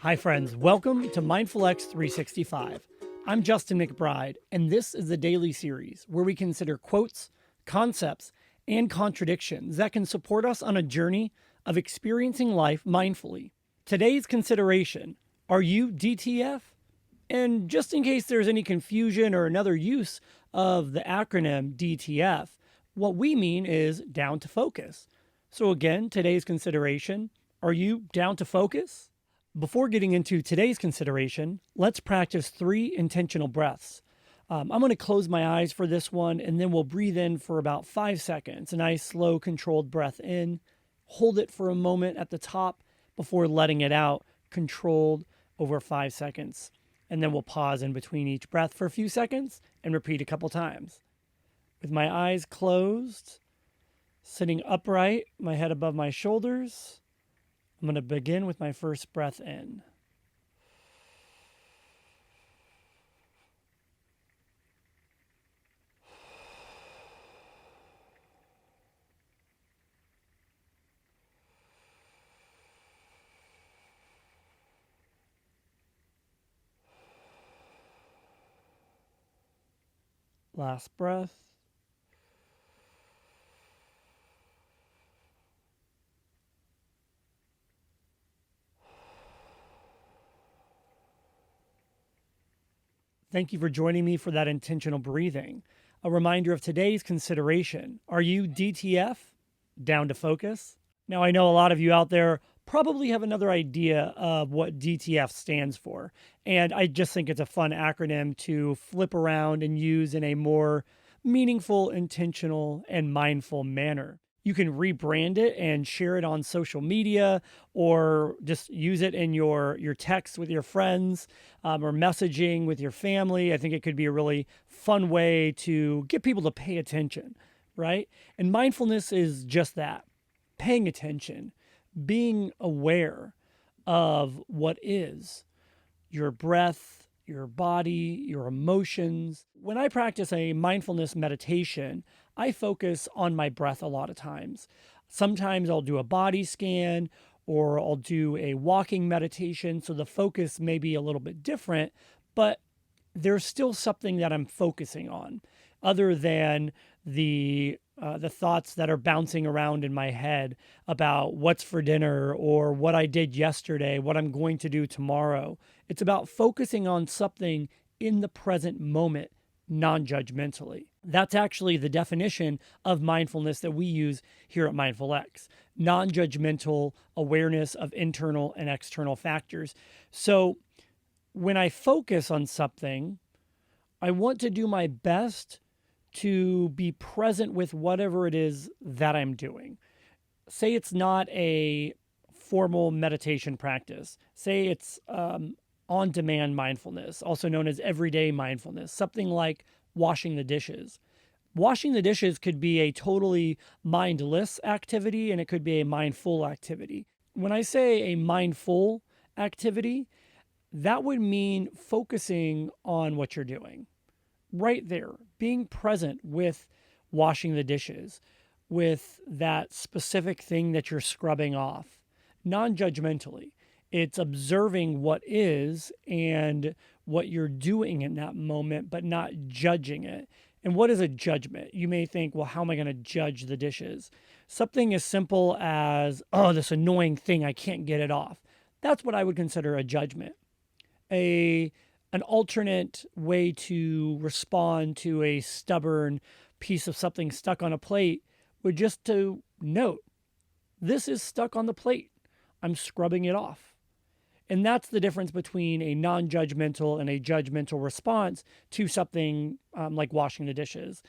Hi, friends. Welcome to Mindful X 365. I'm Justin McBride, and this is the daily series where we consider quotes, concepts, and contradictions that can support us on a journey of experiencing life mindfully. Today's consideration: are you DTF? And just in case there's any confusion or another use of the acronym DTF, what we mean is down to focus. So, again, today's consideration: are you down to focus? Before getting into today's consideration, let's practice 3 intentional breaths. I'm going to close my eyes for this one, and then we'll breathe in for about 5 seconds. A nice, slow, controlled breath in. Hold it for a moment at the top before letting it out, controlled over 5 seconds. And then we'll pause in between each breath for a few seconds and repeat a couple times. With my eyes closed, sitting upright, my head above my shoulders, I'm going to begin with my first breath in. Last breath. Thank you for joining me for that intentional breathing. A reminder of today's consideration: are you DTF? Down to focus? Now, I know a lot of you out there probably have another idea of what DTF stands for, and I just think it's a fun acronym to flip around and use in a more meaningful, intentional, and mindful manner. You can rebrand it and share it on social media, or just use it in your texts with your friends, or messaging with your family. I think it could be a really fun way to get people to pay attention, right? And mindfulness is just that: paying attention, being aware of what is your breath, your body, your emotions. When I practice a mindfulness meditation, I focus on my breath a lot of times. Sometimes I'll do a body scan or I'll do a walking meditation, so the focus may be a little bit different, but there's still something that I'm focusing on other than the thoughts that are bouncing around in my head about what's for dinner or what I did yesterday, what I'm going to do tomorrow. It's about focusing on something in the present moment, non-judgmentally. That's actually the definition of mindfulness that we use here at Mindful X: non-judgmental awareness of internal and external factors. So when I focus on something, I want to do my best to be present with whatever it is that I'm doing. Say it's not a formal meditation practice. Say it's on-demand mindfulness, also known as everyday mindfulness, something like washing the dishes. Washing the dishes could be a totally mindless activity, and it could be a mindful activity. When I say a mindful activity, that would mean focusing on what you're doing right there, being present with washing the dishes, with that specific thing that you're scrubbing off, non-judgmentally. It's observing what is and what you're doing in that moment, but not judging it. And what is a judgment? You may think, well, how am I going to judge the dishes? Something as simple as, oh, this annoying thing, I can't get it off. That's what I would consider a judgment. An alternate way to respond to a stubborn piece of something stuck on a plate would just to note, this is stuck on the plate. I'm scrubbing it off. And that's the difference between a non-judgmental and a judgmental response to something like washing the dishes.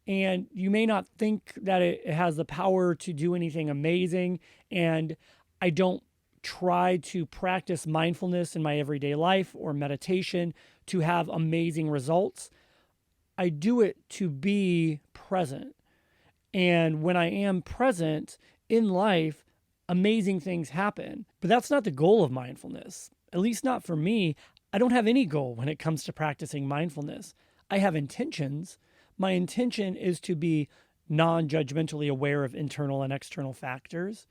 And you may not think that it has the power to do anything amazing. And I don't try to practice mindfulness in my everyday life or meditation to have amazing results. I do it to be present. And when I am present in life, amazing things happen. But that's not the goal of mindfulness, at least not for me. I don't have any goal when it comes to practicing mindfulness. I have intentions. My intention is to be non-judgmentally aware of internal and external factors,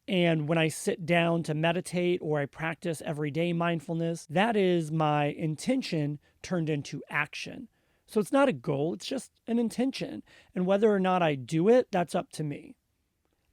And when I sit down to meditate or I practice everyday mindfulness, that is my intention turned into action. So it's not a goal, it's just an intention. And whether or not I do it, that's up to me.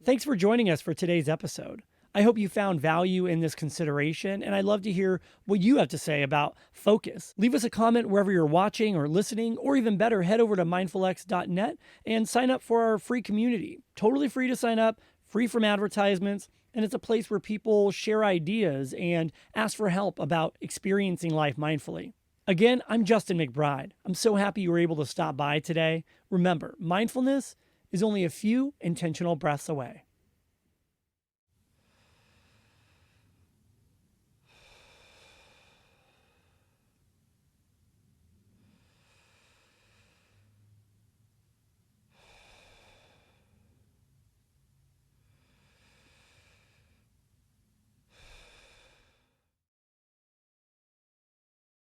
Thanks for joining us for today's episode. I hope you found value in this consideration, and I'd love to hear what you have to say about focus. Leave us a comment wherever you're watching or listening, or even better, head over to mindfulx.net and sign up for our free community. Totally free to sign up, free from advertisements, and it's a place where people share ideas and ask for help about experiencing life mindfully. Again, I'm Justin McBride. I'm so happy you were able to stop by today. Remember, mindfulness is only a few intentional breaths away.